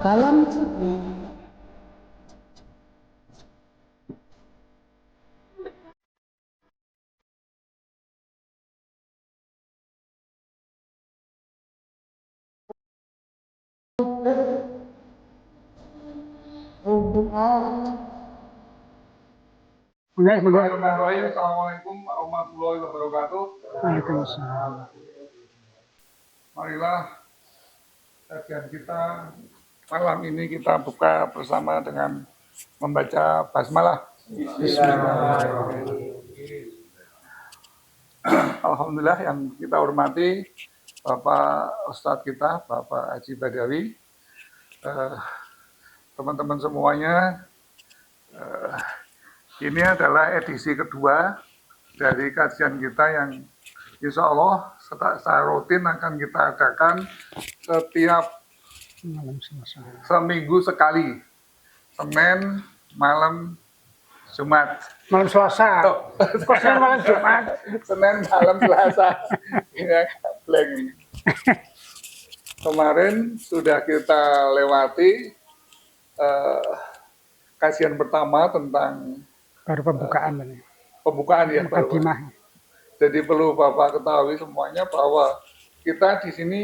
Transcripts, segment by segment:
Kalam. Assalamualaikum warahmatullahi wabarakatuh. Waalaikumsalam. Marilah kajian kita malam ini kita buka bersama dengan membaca basmalah. Bismillahirrahmanirrahim. Alhamdulillah yang kita hormati Bapak Ustadz kita, Bapak Haji Badawi, teman-teman semuanya. Ini adalah edisi kedua dari kajian kita yang insya Allah secara rutin akan kita adakan setiap seminggu sekali, Senin, malam, Jumat. Malam Selasa. Kok Senin malam Jumat? Senin malam Selasa. Ini blank. Kemarin sudah kita lewati kajian pertama tentang Baru pembukaan ini. pembukaan ya. Mukadimah. Jadi perlu Bapak ketahui semuanya bahwa kita di sini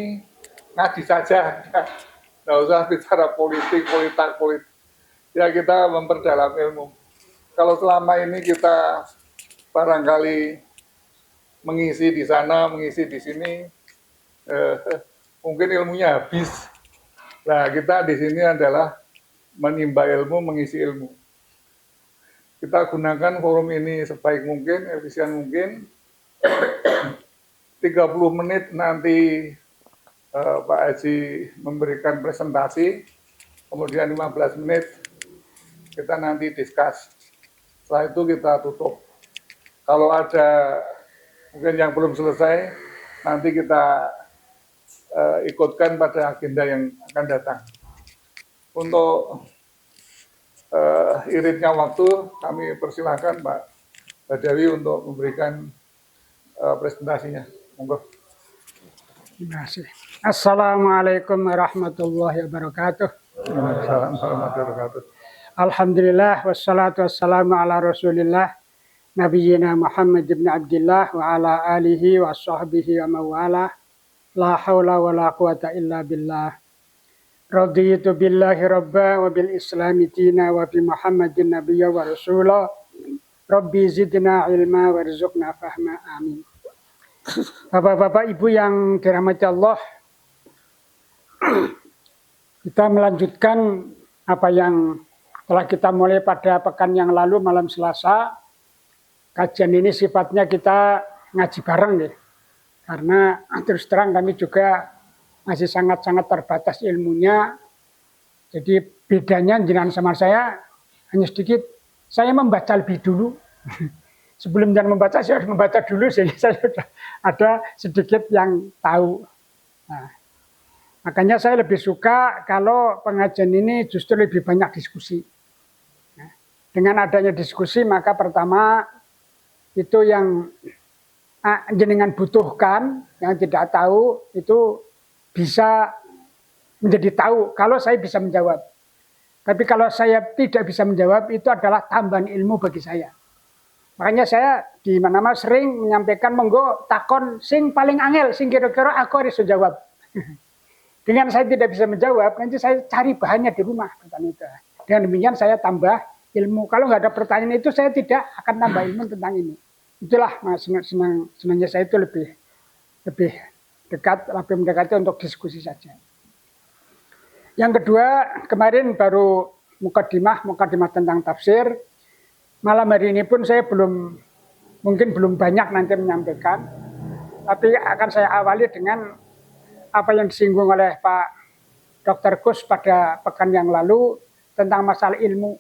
ngaji saja, nggak usah bicara politik. Ya kita memperdalam ilmu. Kalau selama ini kita barangkali mengisi di sana, mengisi di sini, mungkin ilmunya habis. Nah kita di sini adalah menimba ilmu, mengisi ilmu. Kita gunakan forum ini sebaik mungkin, efisien mungkin. 30 menit nanti Pak Haji memberikan presentasi, kemudian 15 menit kita nanti discuss. Setelah itu kita tutup. Kalau ada mungkin yang belum selesai, nanti kita ikutkan pada agenda yang akan datang. Untuk iritnya waktu, kami persilahkan Pak Badawi untuk memberikan presentasinya. Monggo. Terima kasih. Assalamualaikum warahmatullahi wabarakatuh. Assalamualaikum warahmatullahi wabarakatuh. Alhamdulillah wassalatu wassalamu ala Rasulillah Nabiyyina Muhammad ibn Abdillah wa ala alihi wa sahbihi wa mawala. La hawla wa la quwata illa billah. Raditu billahi rabba wa bil islami dina wa bi Muhammadin nabiyya wa rasulah. Rabbi zidna ilma warzuqna fahma, amin. Bapak-bapak, ibu yang dirahmati Allah, kita melanjutkan apa yang telah kita mulai pada pekan yang lalu malam Selasa. Kajian ini sifatnya kita ngaji bareng ya, karena terus terang kami juga masih sangat-sangat terbatas ilmunya. Jadi bedanya jenengan sama saya hanya sedikit. Saya membaca lebih dulu. Sebelum dan membaca, saya harus membaca dulu sehingga saya sudah ada sedikit yang tahu. Nah, makanya saya lebih suka kalau pengajian ini justru lebih banyak diskusi. Nah, dengan adanya diskusi, maka pertama itu yang jenengan butuhkan, yang tidak tahu itu bisa menjadi tahu kalau saya bisa menjawab. Tapi kalau saya tidak bisa menjawab, itu adalah tambahan ilmu bagi saya. Makanya saya di mana-mana sering menyampaikan monggo takon sing paling angel, sing kira-kira aku harus jawab. Dengan saya tidak bisa menjawab, nanti saya cari bahannya di rumah. Dengan demikian saya tambah ilmu. Kalau nggak ada pertanyaan itu, saya tidak akan tambah ilmu tentang ini. Itulah senangnya saya itu lebih dekat, lebih mendekati untuk diskusi saja. Yang kedua, kemarin baru mukadimah tentang tafsir. Malam hari ini pun saya mungkin belum banyak nanti menyampaikan. Tapi akan saya awali dengan apa yang disinggung oleh Pak Dr. Gus pada pekan yang lalu tentang masalah ilmu.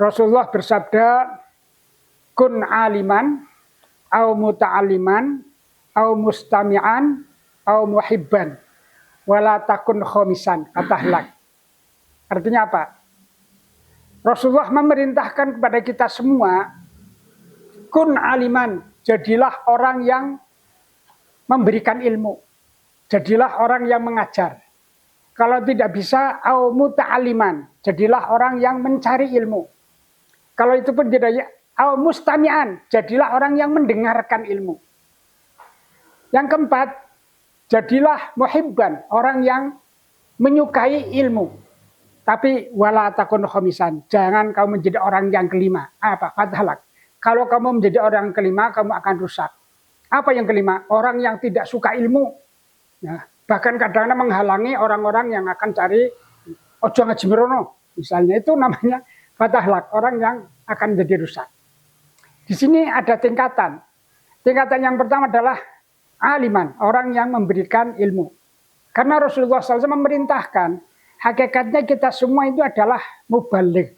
Rasulullah bersabda, kun aliman, au muta'aliman, au mustami'an, au muhibban. Wala takun khomisan, katahlak. Artinya apa? Rasulullah memerintahkan kepada kita semua, kun aliman, jadilah orang yang memberikan ilmu. Jadilah orang yang mengajar. Kalau tidak bisa, au muta'aliman. Jadilah orang yang mencari ilmu. Kalau itu pun tidak ya, au mustami'an. Jadilah orang yang mendengarkan ilmu. Yang keempat, jadilah muhibban. Orang yang menyukai ilmu. Tapi wala takun khomisan. Jangan kamu menjadi orang yang kelima. Apa? Fatahlak. Kalau kamu menjadi orang kelima, kamu akan rusak. Apa yang kelima? Orang yang tidak suka ilmu. Ya, bahkan kadang-kadang menghalangi orang-orang yang akan cari ojo ngaji merono. Misalnya itu namanya fatahlak. Orang yang akan menjadi rusak. Di sini ada tingkatan. Tingkatan yang pertama adalah aliman. Orang yang memberikan ilmu. Karena Rasulullah SAW memerintahkan. Hakikatnya kita semua itu adalah mubaligh.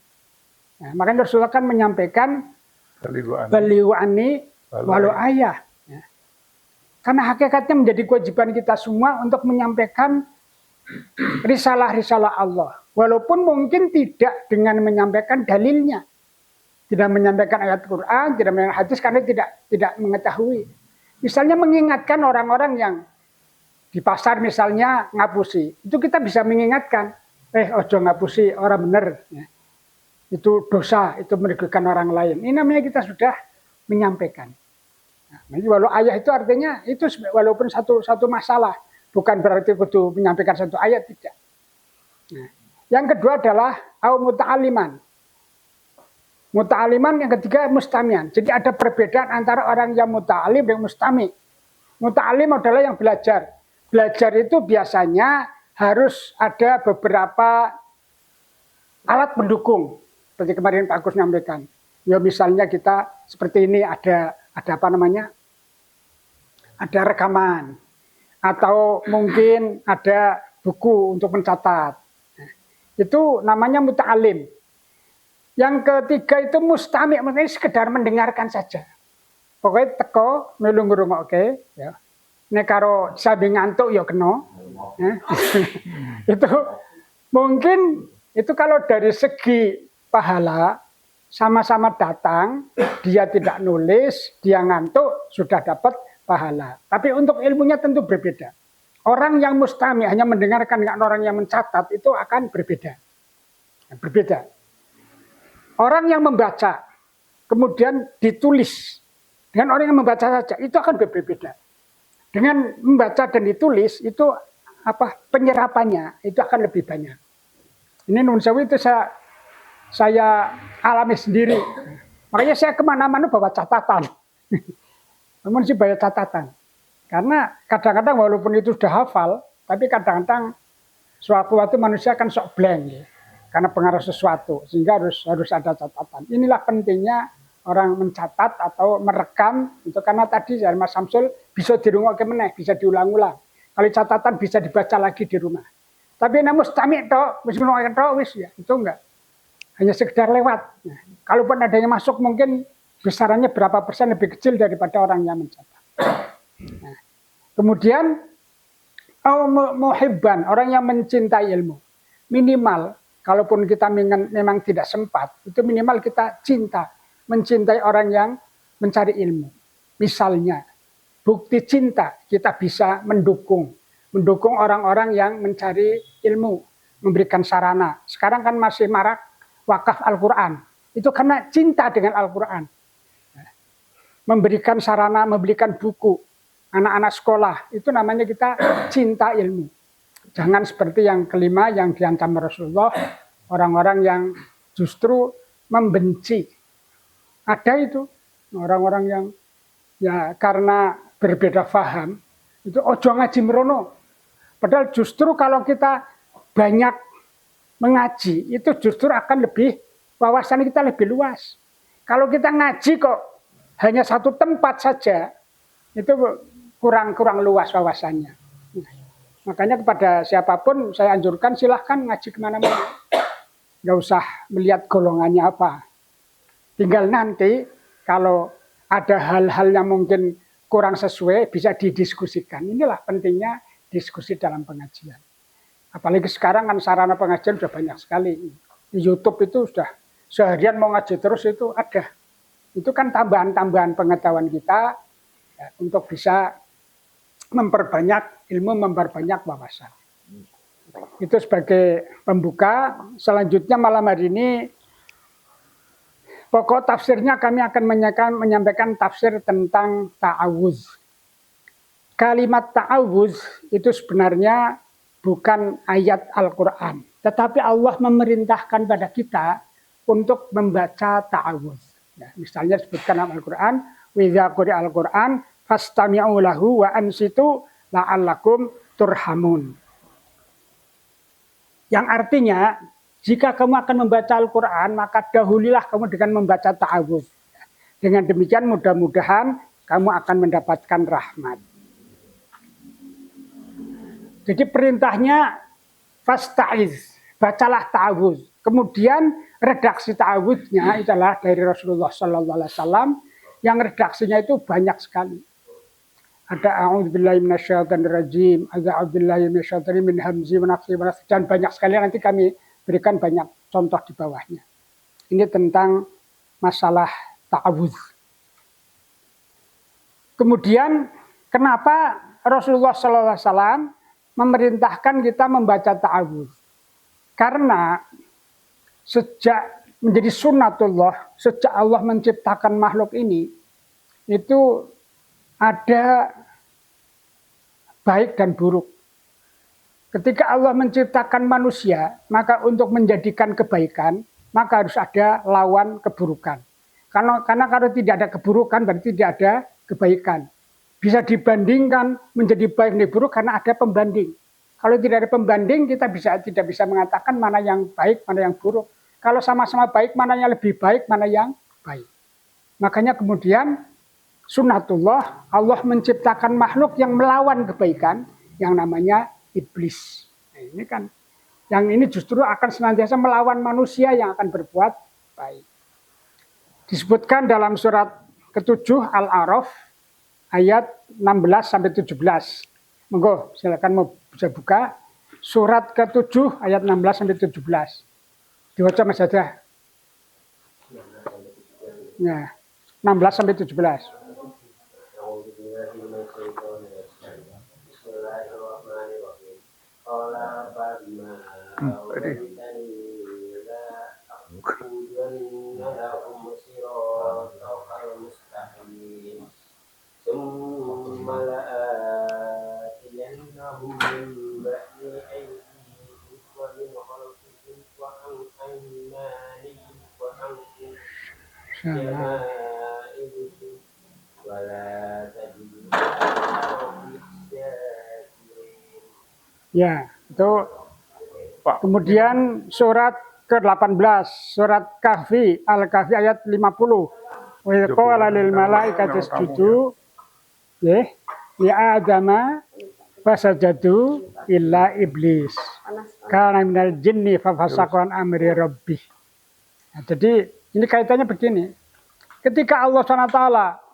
Nah, makanya Rasulullah kan menyampaikan balighu anni walau ayah. Ya. Karena hakikatnya menjadi kewajiban kita semua untuk menyampaikan risalah-risalah Allah. Walaupun mungkin tidak dengan menyampaikan dalilnya. Tidak menyampaikan ayat Quran, tidak menyampaikan hadis karena tidak mengetahui. Misalnya mengingatkan orang-orang yang di pasar misalnya ngapusi, itu kita bisa mengingatkan, ojo ngapusi orang bener, ya. Itu dosa, itu merugikan orang lain. Ini namanya kita sudah menyampaikan. Nah, walau ayah itu artinya itu walaupun satu masalah, bukan berarti kudu menyampaikan satu ayat, tidak. Nah, yang kedua adalah au muta'aliman. Muta'aliman yang ketiga mustamian. Jadi ada perbedaan antara orang yang muta'alim dan mustami. Muta'alim adalah yang belajar. Belajar itu biasanya harus ada beberapa alat pendukung. Seperti kemarin Pak Agus nyampaikan. Ya misalnya kita seperti ini ada apa namanya? Ada rekaman. Atau mungkin ada buku untuk mencatat. Itu namanya muta'alim. Yang ketiga itu mustami', maksudnya sekedar mendengarkan saja. Pokoknya teko melu ngrungokke, ya. Nek karo sambil ngantuk ya kena. Ya. Itu mungkin itu kalau dari segi pahala sama-sama datang, dia tidak nulis, dia ngantuk sudah dapat pahala. Tapi untuk ilmunya tentu berbeda. Orang yang mustami hanya mendengarkan dengan orang yang mencatat itu akan berbeda. Berbeda. Orang yang membaca kemudian ditulis dengan orang yang membaca saja itu akan berbeda. Dengan membaca dan ditulis itu penyerapannya itu akan lebih banyak. Ini Nun Sewu itu saya alami sendiri. Makanya saya kemana-mana bawa catatan. Namun sih bawa catatan. Karena kadang-kadang walaupun itu sudah hafal, tapi kadang-kadang suatu waktu manusia kan sok blank ya. Karena pengaruh sesuatu, sehingga harus ada catatan. Inilah pentingnya orang mencatat atau merekam, itu karena tadi dari Mas Samsul bisa dirungokke meneh, bisa diulang-ulang. Kalau catatan bisa dibaca lagi di rumah. Tapi namun mustami' tok, wis ngono tok wis ya, itu enggak. Hanya sekedar lewat. Nah, kalaupun adanya masuk mungkin besarannya berapa persen lebih kecil daripada orang yang mencatat. Nah, kemudian muhibban, orang yang mencintai ilmu. Minimal kalaupun kita memang tidak sempat, itu minimal kita mencintai orang yang mencari ilmu. Misalnya, bukti cinta kita bisa mendukung orang-orang yang mencari ilmu, memberikan sarana. Sekarang kan masih marak wakaf Al-Quran. Itu karena cinta dengan Al-Quran. Memberikan sarana, memberikan buku. Anak-anak sekolah, itu namanya kita cinta ilmu. Jangan seperti yang kelima yang diancam Rasulullah, orang-orang yang justru membenci. Ada itu orang-orang yang ya karena berbeda faham, itu ojo ngaji merono. Padahal justru kalau kita banyak mengaji, itu justru akan lebih, wawasan kita lebih luas. Kalau kita ngaji kok hanya satu tempat saja, itu kurang luas wawasannya. Makanya kepada siapapun saya anjurkan silahkan ngaji kemana-mana. Nggak usah melihat golongannya apa. Tinggal nanti kalau ada hal-hal yang mungkin kurang sesuai bisa didiskusikan. Inilah pentingnya diskusi dalam pengajian. Apalagi sekarang kan sarana pengajian sudah banyak sekali. Di YouTube itu sudah seharian mau ngaji terus itu ada. Itu kan tambahan-tambahan pengetahuan kita ya, untuk bisa memperbanyak ilmu, memperbanyak wawasan. Itu sebagai pembuka. Selanjutnya malam hari ini pokok tafsirnya kami akan menyampaikan tafsir tentang ta'awuz. Kalimat ta'awuz itu sebenarnya bukan ayat Al-Quran, tetapi Allah memerintahkan pada kita untuk membaca ta'awuz. Ya, misalnya disebutkan dalam Al-Quran, wa idza quri'al Qur'an fastami'u lahu wa ansitu la'allakum turhamun. Yang artinya, jika kamu akan membaca Al-Quran, maka dahulilah kamu dengan membaca ta'awuz. Dengan demikian mudah-mudahan kamu akan mendapatkan rahmat. Jadi perintahnya fasta'iz, bacalah ta'awuz. Kemudian redaksi ta'awuznya adalah dari Rasulullah SAW, yang redaksinya itu banyak sekali. Ada a'udzubillahi minasyaitonirrajim, ada a'udzubillahi minasyaitonir min hamzi wa naftsi wa naftsi, dan banyak sekali, nanti kami berikan banyak contoh di bawahnya. Ini tentang masalah ta'awuz. Kemudian kenapa Rasulullah SAW memerintahkan kita membaca ta'awuz? Karena sejak menjadi sunnatullah, sejak Allah menciptakan makhluk ini, itu ada baik dan buruk. Ketika Allah menciptakan manusia, maka untuk menjadikan kebaikan, maka harus ada lawan keburukan. Karena kalau tidak ada keburukan, berarti tidak ada kebaikan. Bisa dibandingkan menjadi baik dan buruk karena ada pembanding. Kalau tidak ada pembanding, kita tidak bisa mengatakan mana yang baik, mana yang buruk. Kalau sama-sama baik, mana yang lebih baik, mana yang baik. Makanya kemudian sunnatullah, Allah menciptakan makhluk yang melawan kebaikan, yang namanya iblis. Nah, ini kan, yang ini justru akan senantiasa melawan manusia yang akan berbuat baik. Disebutkan dalam surat ke-7 Al-A'raf ayat 16-17. Monggo, silakan mau bisa buka surat ke-7 ayat 16-17. Dibaca Mas Hadah. Ya, 16-17. Ya, itu. Kemudian surat ke-18, surat Kahfi, Al-Kahfi ayat 50. Wa qala lil malaikati isjudu li Adama fasajadu illa iblis. Kana minal jinni fa fasaqa an amri rabbih. Nah, jadi ini kaitannya begini. Ketika Allah SWT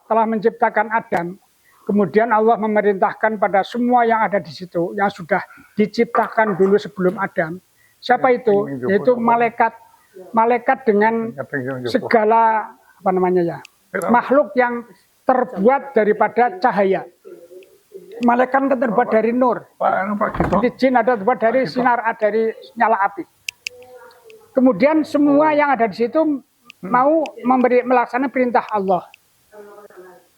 telah menciptakan Adam, kemudian Allah memerintahkan pada semua yang ada di situ, yang sudah diciptakan dulu sebelum Adam. Siapa itu? Yaitu malaikat. Malaikat dengan segala makhluk yang terbuat daripada cahaya. Malaikat kan terbuat dari nur. Jadi jin ada terbuat dari sinar, dari nyala api. Kemudian semua yang ada di situ mau melaksanakan perintah Allah.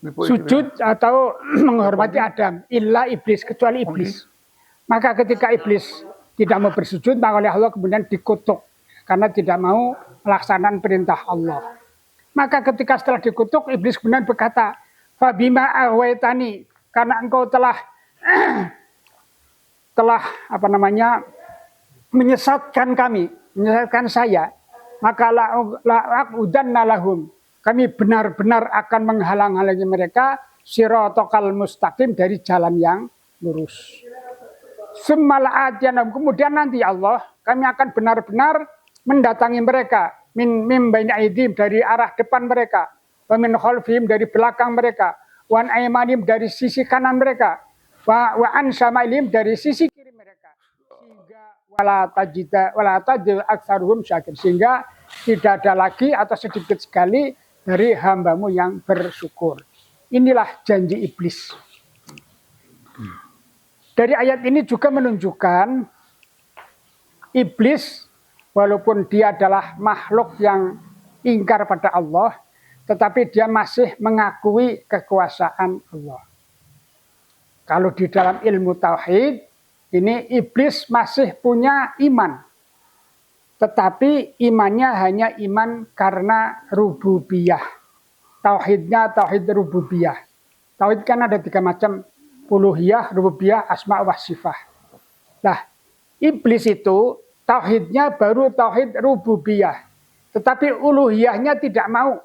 Sujud atau menghormati Adam, illa iblis, kecuali iblis. Maka ketika iblis tidak mau bersujud, maka oleh Allah kemudian dikutuk karena tidak mau melaksanakan perintah Allah. Maka ketika setelah dikutuk, iblis kemudian berkata, "Fabima aghwaytani," karena engkau telah menyesatkan kami, menyesatkan saya, maka la'udanna lahum, kami benar-benar akan menghalang-halangi mereka sirotokal mustaqim, dari jalan yang lurus. Kemudian nanti Allah, kami akan benar-benar mendatangi mereka min baini aidim, dari arah depan mereka, wa min khalfihim, dari belakang mereka, wa an aymanim, dari sisi kanan mereka, wa an syama'ilihim, dari sisi kiri mereka, sehingga wala tajid aktsaruhum syakir, sehingga tidak ada lagi atau sedikit sekali dari hambamu yang bersyukur. Inilah janji iblis. Dari ayat ini juga menunjukkan iblis walaupun dia adalah makhluk yang ingkar pada Allah, tetapi dia masih mengakui kekuasaan Allah. Kalau di dalam ilmu tauhid, ini iblis masih punya iman. Tetapi imannya hanya iman karena rububiyah. Tauhidnya tauhid rububiyah. Tauhid kan ada 3 macam. Uluhiyah, rububiyah, asma wa sifah. Nah, iblis itu tauhidnya baru tauhid rububiyah. Tetapi uluhiyahnya tidak mau.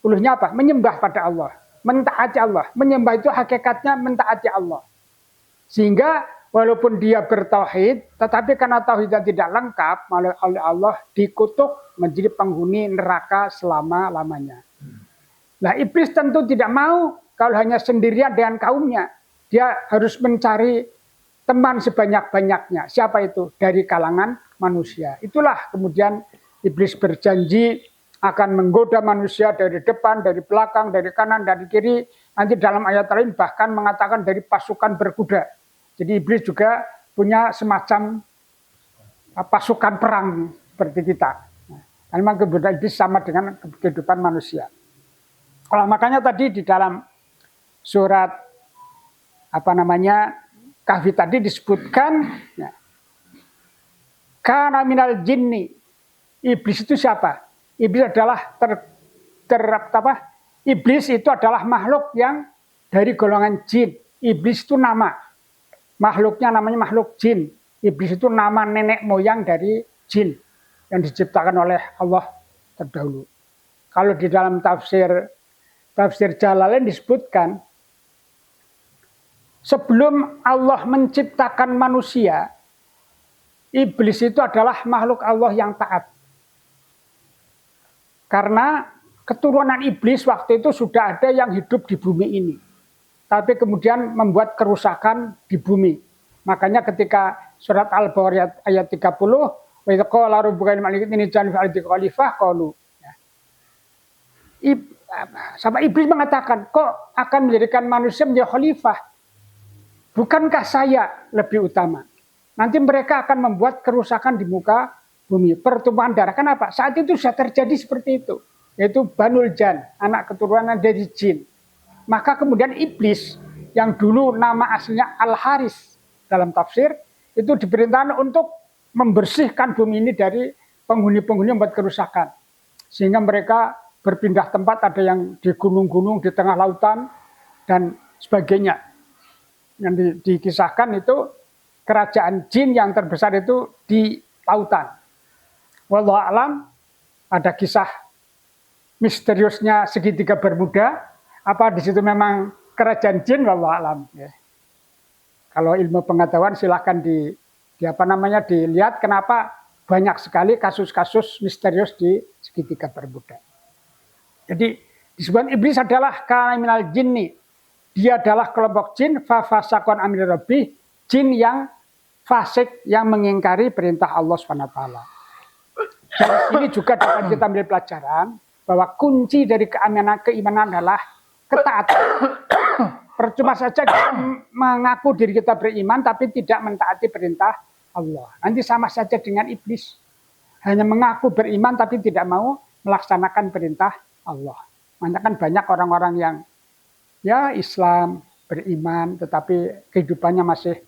Uluhnya apa? Menyembah pada Allah. Mentaati Allah. Menyembah itu hakikatnya mentaati Allah. Sehingga walaupun dia bertauhid, tetapi karena tauhidnya tidak lengkap, oleh Allah dikutuk menjadi penghuni neraka selama-lamanya. Nah, iblis tentu tidak mau kalau hanya sendirian dengan kaumnya. Dia harus mencari teman sebanyak-banyaknya. Siapa itu? Dari kalangan manusia. Itulah kemudian iblis berjanji akan menggoda manusia dari depan, dari belakang, dari kanan, dari kiri. Nanti dalam ayat lain bahkan mengatakan dari pasukan berkuda. Jadi iblis juga punya semacam pasukan perang seperti kita. Nah, memang keberadaan iblis sama dengan kehidupan manusia. Kalau makanya tadi di dalam surat Kahfi tadi disebutkan ya, kana minal jinni. Iblis itu siapa? Iblis adalah iblis itu adalah makhluk yang dari golongan jin. Iblis itu nama. Makhluknya namanya makhluk jin. Iblis itu nama nenek moyang dari jin yang diciptakan oleh Allah terdahulu. Kalau di dalam tafsir Jalalain disebutkan, sebelum Allah menciptakan manusia, iblis itu adalah makhluk Allah yang taat. Karena keturunan iblis waktu itu sudah ada yang hidup di bumi ini. Tapi kemudian membuat kerusakan di bumi. Makanya ketika surat Al-Baqarah ayat 30, wa idza qala rabbuka lil malaikati inni ja'ilun fil ardi khalifah qalu. Sama iblis mengatakan, kok akan menjadikan manusia menjadi khalifah? Bukankah saya lebih utama? Nanti mereka akan membuat kerusakan di muka bumi. Pertumpahan darah. Kenapa? Saat itu sudah terjadi seperti itu. Yaitu Banul Jan, anak keturunan dari jin. Maka kemudian iblis yang dulu nama aslinya Al-Haris dalam tafsir, itu diperintahkan untuk membersihkan bumi ini dari penghuni-penghuni yang membuat kerusakan. Sehingga mereka berpindah tempat, ada yang di gunung-gunung, di tengah lautan, dan sebagainya. Yang dikisahkan itu kerajaan jin yang terbesar itu di lautan. Wallahu a'lam, ada kisah misteriusnya segitiga Bermuda. Apa di situ memang kerajaan jin? Wallahu a'lam. Ya. Kalau ilmu pengetahuan silahkan dilihat kenapa banyak sekali kasus-kasus misterius di segitiga Bermuda. Jadi disebut iblis adalah kana minal jinni. Dia adalah kelompok jin, fafasakon amri rabbih, jin yang fasik, yang mengingkari perintah Allah SWT. Dari sini juga dapat kita ambil pelajaran bahwa kunci dari keimanan adalah ketaatan. Percuma saja kita mengaku diri kita beriman tapi tidak mentaati perintah Allah. Nanti sama saja dengan iblis. Hanya mengaku beriman tapi tidak mau melaksanakan perintah Allah. Makanya kan banyak orang-orang yang ya Islam, beriman, tetapi kehidupannya masih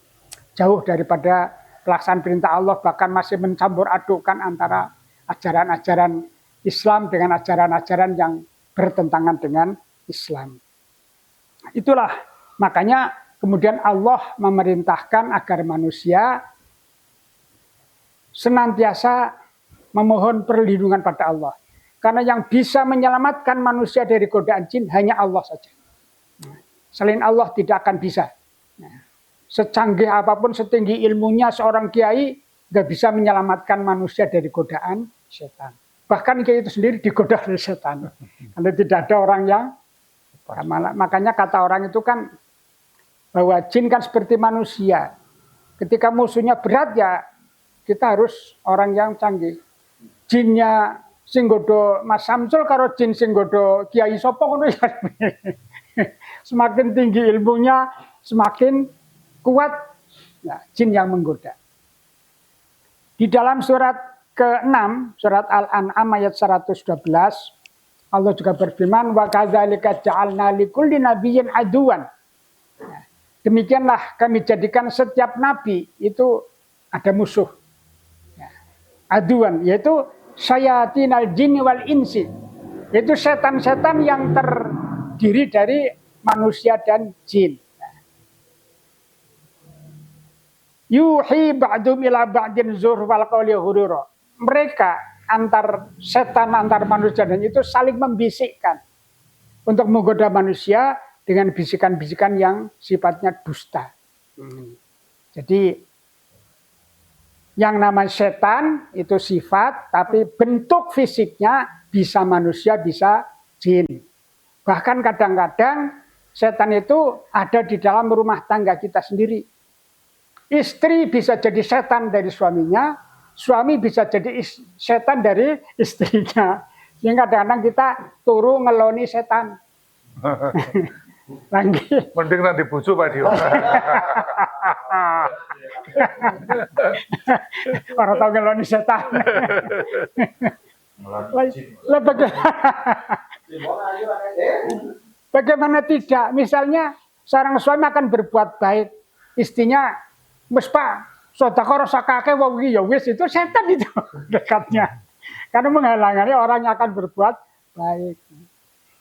jauh daripada pelaksanaan perintah Allah, bahkan masih mencampur adukkan antara ajaran-ajaran Islam dengan ajaran-ajaran yang bertentangan dengan Islam. Itulah makanya kemudian Allah memerintahkan agar manusia senantiasa memohon perlindungan pada Allah. Karena yang bisa menyelamatkan manusia dari godaan jin hanya Allah saja. Selain Allah tidak akan bisa. Secanggih apapun, setinggi ilmunya seorang kiai, nggak bisa menyelamatkan manusia dari godaan setan. Bahkan kiai itu sendiri digoda oleh setan. Karena tidak ada orang yang, makanya kata orang itu kan, bahwa jin kan seperti manusia. Ketika musuhnya berat ya, kita harus orang yang canggih. Jinnya singgodo Mas Samsul karo jin singgodo Kiai Sopo ngono ya. Semakin tinggi ilmunya, semakin kuat ya, jin yang menggoda. Di dalam surat ke-6, surat Al-An'am ayat 112, Allah juga berfirman, wa kadzalika ja'alna likulli nabiyyin aduwan. Demikianlah kami jadikan setiap nabi itu ada musuh. Aduan, yaitu syayatinal jinni wal insi. Yaitu setan-setan yang terdiri dari manusia dan jin. Yuhi ba'dum ila ba'din zurwal qawli ghurura. Mereka antar setan, antar manusia dan itu saling membisikkan untuk menggoda manusia dengan bisikan-bisikan yang sifatnya dusta. Jadi yang namanya setan itu sifat, tapi bentuk fisiknya bisa manusia, bisa jin. Bahkan kadang-kadang setan itu ada di dalam rumah tangga kita sendiri. Istri bisa jadi setan dari suaminya, suami bisa jadi setan dari istrinya. Sehingga kadang-kadang kita turu ngeloni setan. Lagi. Mending nanti bucu Pak Dio. Orang tahu ngeloni setan. Bagaimana tidak? Misalnya seorang suami akan berbuat baik, istrinya, "Wes Pak, sedekah rasa kakek wong iki ya wis," itu setan itu dekatnya. Karena menghalangi orang yang akan berbuat baik.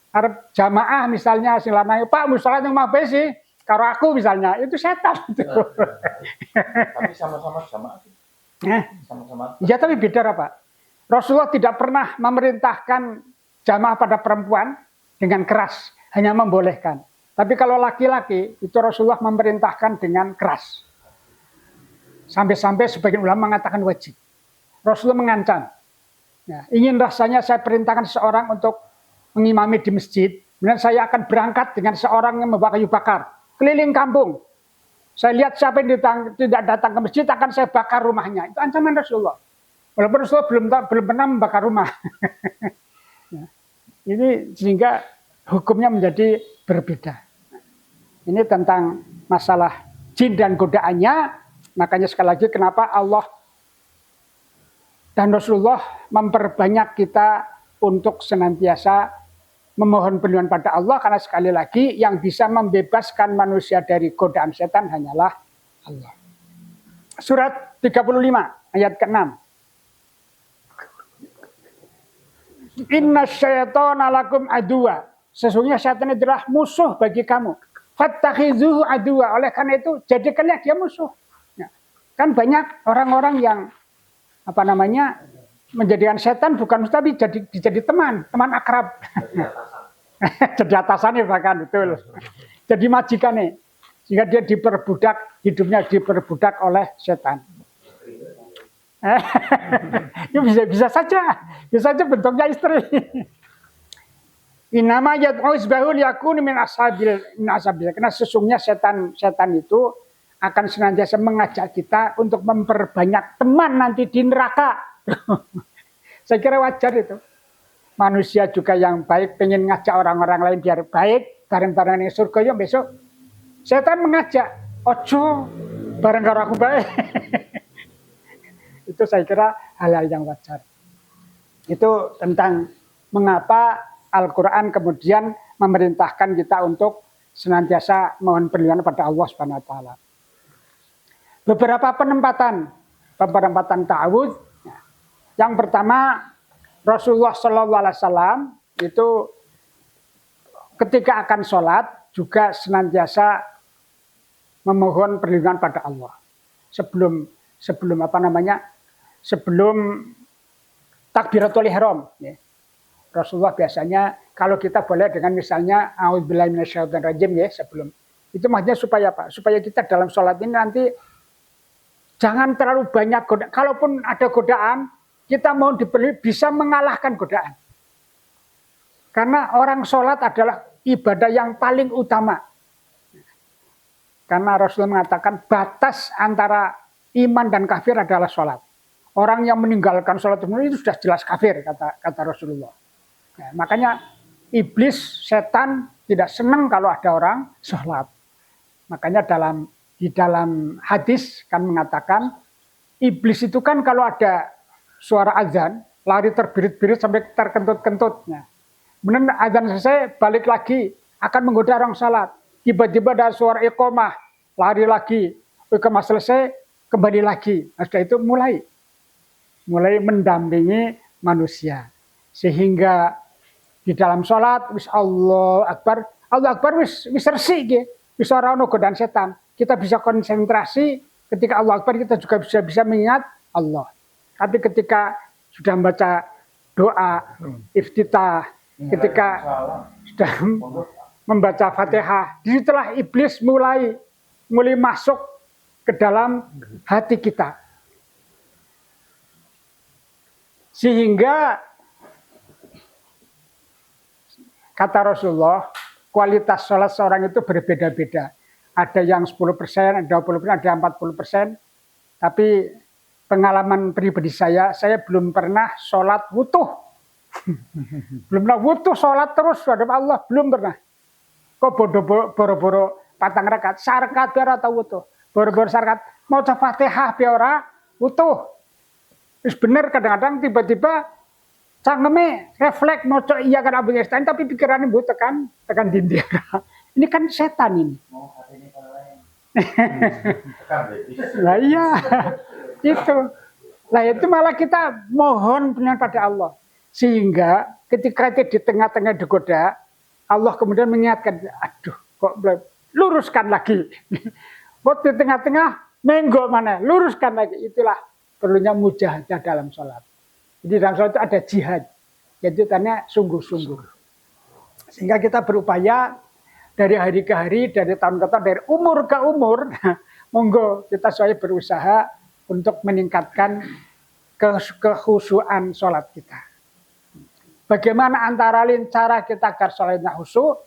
Arep jamaah misalnya sing lanang, "Pak, musola yang mabe sih." Karo aku misalnya, itu setan itu. Tapi sama-sama jamaah. Sama-sama. Ya tapi beda Pak. Rasulullah tidak pernah memerintahkan jamaah pada perempuan dengan keras, hanya membolehkan. Tapi kalau laki-laki itu Rasulullah memerintahkan dengan keras. Sampai-sampai sebagian ulama mengatakan wajib. Rasulullah mengancam. Ya, ingin rasanya saya perintahkan seseorang untuk mengimami di masjid, kemudian saya akan berangkat dengan seorang yang membawa kayu bakar, keliling kampung. Saya lihat siapa yang tidak datang ke masjid akan saya bakar rumahnya. Itu ancaman Rasulullah. Walaupun Rasulullah belum pernah membakar rumah. Ya, ini sehingga hukumnya menjadi berbeda. Ini tentang masalah jin dan godaannya. Makanya sekali lagi kenapa Allah dan Rasulullah memperbanyak kita untuk senantiasa memohon perlindungan pada Allah, karena sekali lagi yang bisa membebaskan manusia dari godaan setan hanyalah Allah. Surat 35 ayat ke-6. Inna syaitana lakum aduwa. Sesungguhnya setan adalah musuh bagi kamu. Fattakhidzuhu aduwa. Oleh karena itu jadikanlah dia musuh. Ya. Kan banyak orang-orang yang menjadikan setan bukan tapi jadi teman akrab. Jadi atasannya bahkan betul. Jadi majikannya. Sehingga dia diperbudak, hidupnya diperbudak oleh setan. Itu bisa saja bentuknya istri. Inama yad'u isbahul yakun min ashabil. Karena sesungguhnya setan itu akan senantiasa mengajak kita untuk memperbanyak teman nanti di neraka. Saya kira wajar itu. Manusia juga yang baik pengen ngajak orang-orang lain biar baik, bareng-bareng di surga ya besok. Setan mengajak, ojo bareng karo aku baik. Itu saya kira hal-hal yang wajar. Itu tentang mengapa Al-Quran kemudian memerintahkan kita untuk senantiasa mohon perlindungan pada Allah Subhanahu wa taala. Beberapa penempatan ta'awudz. Yang pertama, Rasulullah SAW itu ketika akan sholat juga senantiasa memohon perlindungan pada Allah. Sebelum takbiratul ihram. Rasulullah biasanya kalau kita boleh dengan misalnya a'udzubillahi minasyaitonir rajim ya sebelum. Itu maksudnya supaya apa? Supaya kita dalam sholat ini nanti jangan terlalu banyak godaan. Kalaupun ada godaan, kita mau bisa mengalahkan godaan. Karena orang sholat adalah ibadah yang paling utama. Karena Rasulullah mengatakan batas antara iman dan kafir adalah sholat. Orang yang meninggalkan sholat itu sudah jelas kafir, kata Rasulullah. Nah, makanya iblis, setan tidak senang kalau ada orang sholat. Makanya di dalam hadis kan mengatakan iblis itu kan kalau ada suara azan, lari terbirit-birit sampai terkentut-kentut. Nah, benar azan selesai, balik lagi, akan menggoda orang salat. Tiba-tiba ada suara iqomah, lari lagi, iqomah selesai, kembali lagi. Nah, setelah itu mulai mendampingi manusia. Sehingga di dalam sholat, wis Allah Akbar wis resik nggih. Wis ora ono godaan setan. Kita bisa konsentrasi ketika Allah Akbar, kita juga bisa mengingat Allah. Tapi ketika sudah membaca doa iftitah, ketika sudah membaca Fatihah, disitulah iblis mulai masuk ke dalam hati kita. Sehingga kata Rasulullah, kualitas sholat seorang itu berbeda-beda. Ada yang 10%, ada 20%, ada 40%. Tapi pengalaman pribadi saya belum pernah sholat wutuh. Belum pernah wutuh sholat terus, hadap Allah, belum pernah. Kok boro-boro patang rakaat, sarkat biar atau wutuh. Boro-boro sarkat, mau Fatihah biar ora wutuh. Wis bener kadang-kadang tiba-tiba cangkeme refleks mau iya kan Abu Yastain, tapi pikirannya bu tekan dinding. Ini kan setan ini. Lah iya, itu. Lah itu malah kita mohon pada Allah. Sehingga ketika itu di tengah-tengah digoda, Allah kemudian mengingatkan, aduh kok luruskan lagi. Kok di tengah-tengah menggo mana, luruskan lagi. Itulah perlunya mujahadah dalam sholat. Jadi dalam sholat itu ada jihad, yaitu tanya sungguh-sungguh. Sehingga kita berupaya dari hari ke hari, dari tahun ke tahun, dari umur ke umur, monggo kita saya berusaha untuk meningkatkan kekhusyuan sholat kita. Bagaimana antara lain cara kita agar sholatnya khusyuk,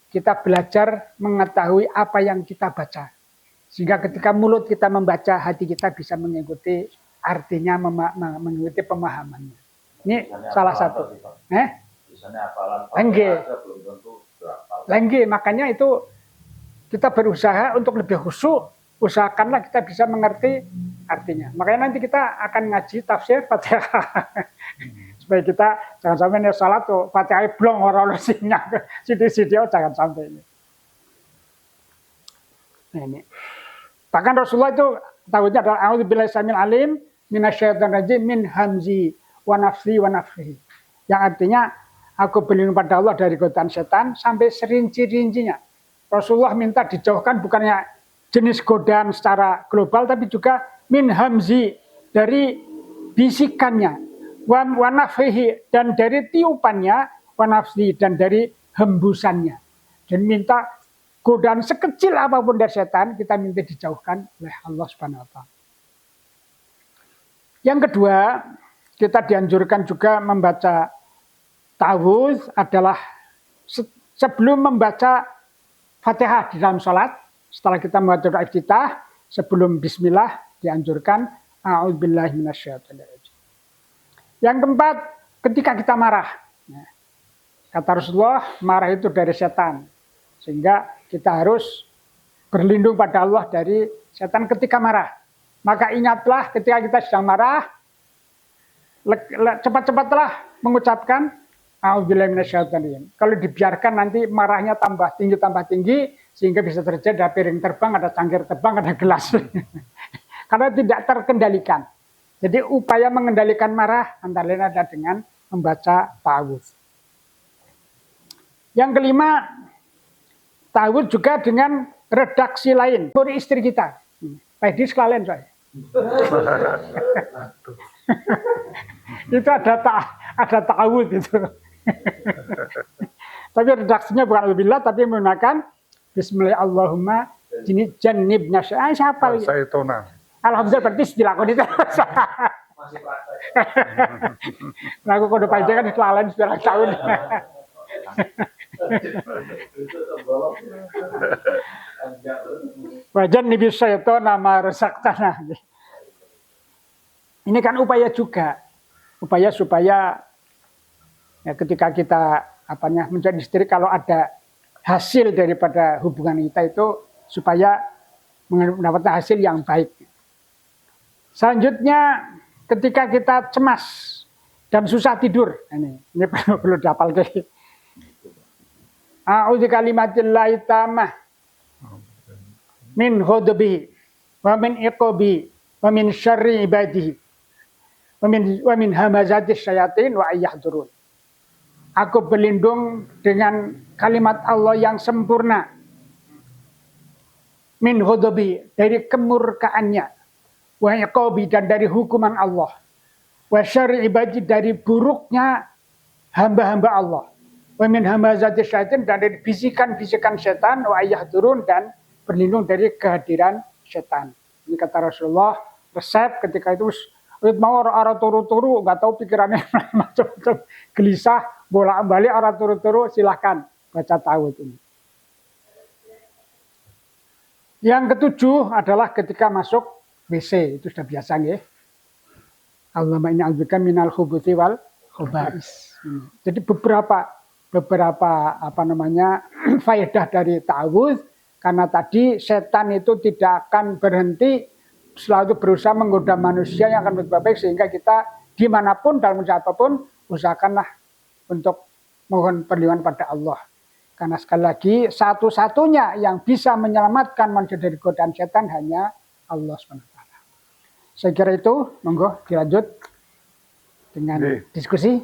kita belajar mengetahui apa yang kita baca. Sehingga ketika mulut kita membaca, hati kita bisa mengikuti artinya, mengikuti pemahamannya. Ini salah satu. Lengge, makanya itu kita berusaha untuk lebih khusyuk. Usahakanlah kita bisa mengerti artinya. Makanya nanti kita akan ngaji tafsir Fatihah. Supaya kita jangan sampai nih salat tuh Fatihah blong orang sinya sidi-sidi jangan sampai ini. Nah, ini. Bahkan Rasulullah itu tahunya adalah a'udzubillahi samil alim minasyaitonir rajim min hamzi wa nafsi wa nafsihi. Yang artinya aku berlindung pada Allah dari godaan setan sampai serinci-rincinya. Rasulullah minta dijauhkan bukannya jenis godaan secara global tapi juga min hamzi dari bisikannya, wa nafsihi dan dari tiupannya, wa nafsi dan dari hembusannya. Dan minta godaan sekecil apapun dari setan kita minta dijauhkan oleh Allah Subhanahu wa taala. Yang kedua, kita dianjurkan juga membaca ta'awudz adalah sebelum membaca Fatihah di dalam sholat. Setelah kita membaca doa iftitah, sebelum bismillah dianjurkan a'udzubillahi minasyaitonir rajim. Yang keempat, ketika kita marah. Kata Rasulullah, marah itu dari setan. Sehingga kita harus berlindung pada Allah dari setan ketika marah. Maka ingatlah ketika kita sedang marah, cepat-cepatlah mengucapkan a'udzubillahi minasyaitonir rajim. Kalau dibiarkan nanti marahnya tambah tinggi sehingga bisa terjadi ada piring terbang, ada cangkir terbang, ada gelas. Karena tidak terkendalikan. Jadi upaya mengendalikan marah antara lain ada dengan membaca ta'awudz. Yang kelima, ta'awudz juga dengan redaksi lain. Dari istri kita. Tadi sekalian saya. Itu ada ta'awudz itu. Tapi redaksinya bukan alhamdulillah tapi menggunakan Bismillahirrahmanirrahim. Ini jannibna siapa? Saitona. Alhamdulillah berarti dilakoni terus. Masih praktek. Aku kode pajak kan kelalen sudah tahun. Wajan nibi syaiton nama resak tanah. Ini kan upaya juga, upaya supaya ya, ketika kita mencari istri kalau ada hasil daripada hubungan kita itu supaya mendapatkan hasil yang baik. Selanjutnya ketika kita cemas dan susah tidur, ini perlu dihafal ke. A'udzu kalimatillahi tammah min ghadabihi wa min iqabihi wa min syarri ibadihi wa min hamazatis syayatin wa ayyahdurun. Aku berlindung dengan kalimat Allah yang sempurna. Min ghadabihi, dari kemurkaannya, wa iqabi, dan dari hukuman Allah, wa syarri ibadihi, dari buruknya hamba-hamba Allah, wa min hamazati syaitan, dan dari bisikan-bisikan setan, wa ayyahdurun, dan berlindung dari kehadiran setan. Ini kata Rasulullah, resep ketika itu mau arah turu-turu, nggak tahu pikirannya macam-macam, gelisah, bolak-balik arah turu-turu, silahkan baca ta'awudz ini. Yang ketujuh adalah ketika masuk WC, itu sudah biasa nggih. Allahumma inni a'udzubika minal khubuthi wal khobais. Jadi beberapa faedah dari ta'awudz, karena tadi setan itu tidak akan berhenti, selalu berusaha menggoda manusia yang akan berbuat baik, sehingga kita dimanapun dalam usaha apapun usahakanlah untuk mohon perlindungan pada Allah. Karena sekali lagi satu-satunya yang bisa menyelamatkan manusia dari godaan setan hanya Allah SWT. Saya kira itu, monggo dilanjut dengan diskusi.